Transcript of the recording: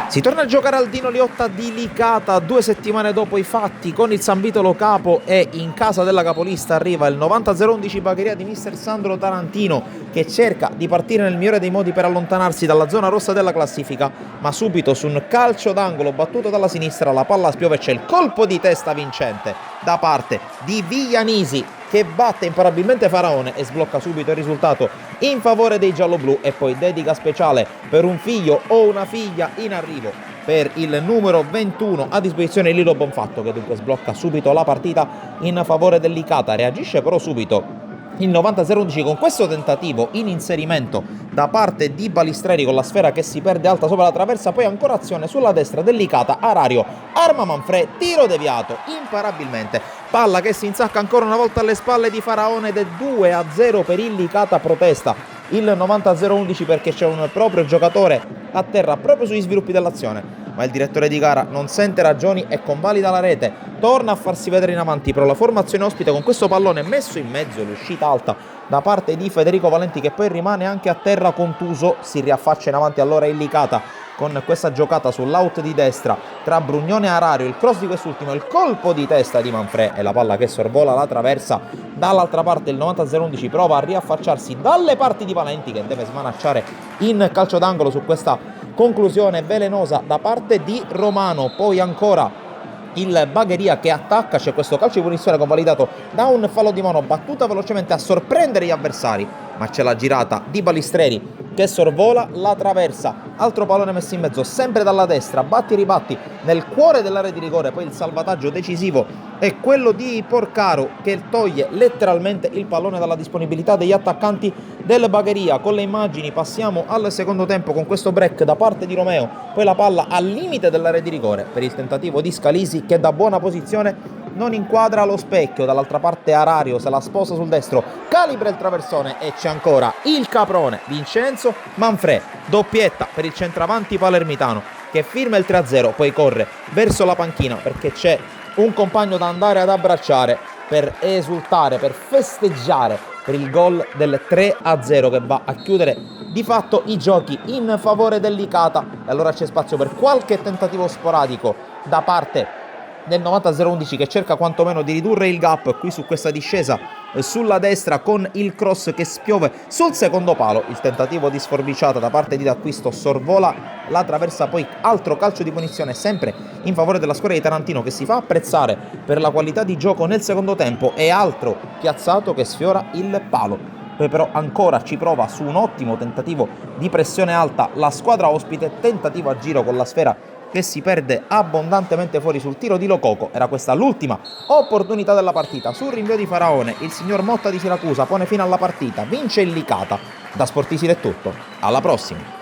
Si torna a giocare al Dino Liotta di Licata 2 settimane dopo i fatti con il San Vito Lo Capo, e in casa della capolista arriva il 90-011 Bagheria di mister Sandro Tarantino, che cerca di partire nel migliore dei modi per allontanarsi dalla zona rossa della classifica, ma subito su un calcio d'angolo battuto dalla sinistra la palla spiove e c'è il colpo di testa vincente da parte di Viglianisi, che batte imparabilmente Faraone e sblocca subito il risultato in favore dei gialloblu. E poi dedica speciale per un figlio o una figlia in arrivo per il numero 21 a disposizione Lilo Bonfatto, che dunque sblocca subito la partita in favore del Licata. Reagisce però subito il 90-011 con questo tentativo in inserimento da parte di Balistreri con la sfera che si perde alta sopra la traversa, poi ancora azione sulla destra del Licata, Arario arma Manfrè, tiro deviato imparabilmente, palla che si insacca ancora una volta alle spalle di Faraone ed è 2-0 per il Licata. Protesta il 90-011 perché c'è un proprio giocatore a terra proprio sugli sviluppi dell'azione, ma il direttore di gara non sente ragioni e convalida la rete, torna a farsi vedere in avanti, però la formazione ospite con questo pallone messo in mezzo, l'uscita alta da parte di Federico Valenti, che poi rimane anche a terra contuso. Si riaffaccia in avanti allora il Licata con questa giocata sull'out di destra tra Brugnone e Arario, il cross di quest'ultimo, il colpo di testa di Manfrè e la palla che sorvola la traversa. Dall'altra parte il 90-011 prova a riaffacciarsi dalle parti di Valenti, che deve smanacciare in calcio d'angolo su questa conclusione velenosa da parte di Romano. Poi ancora il Bagheria che attacca, c'è questo calcio di punizione convalidato da un fallo di mano, battuta velocemente a sorprendere gli avversari, ma c'è la girata di Balistreri che sorvola la traversa, altro pallone messo in mezzo sempre dalla destra, batti e ribatti nel cuore dell'area di rigore. Poi il salvataggio decisivo è quello di Porcaro, che toglie letteralmente il pallone dalla disponibilità degli attaccanti del Bagheria. Con le immagini passiamo al secondo tempo con questo break da parte di Romeo, poi la palla al limite dell'area di rigore per il tentativo di Scalisi, che da buona posizione non inquadra lo specchio. Dall'altra parte Arario se la sposa sul destro, calibra il traversone e c'è ancora il caprone Vincenzo Manfrè, doppietta per il centravanti palermitano che firma il 3-0, poi corre verso la panchina perché c'è un compagno da andare ad abbracciare per esultare, per festeggiare per il gol del 3-0 che va a chiudere di fatto i giochi in favore del Licata. E allora c'è spazio per qualche tentativo sporadico da parte del 90-011 che cerca quantomeno di ridurre il gap qui su questa discesa sulla destra con il cross che spiove sul secondo palo. Il tentativo di sforbiciata da parte di D'Acquisto sorvola la traversa, poi altro calcio di punizione sempre in favore della squadra di Tarantino, che si fa apprezzare per la qualità di gioco nel secondo tempo, e altro piazzato che sfiora il palo. Poi però ancora ci prova su un ottimo tentativo di pressione alta la squadra ospite, tentativo a giro con la sfera che si perde abbondantemente fuori sul tiro di Lococo. Era questa l'ultima opportunità della partita. Sul rinvio di Faraone il signor Motta di Siracusa pone fine alla partita, vince il Licata. Da Sportisile è tutto, alla prossima.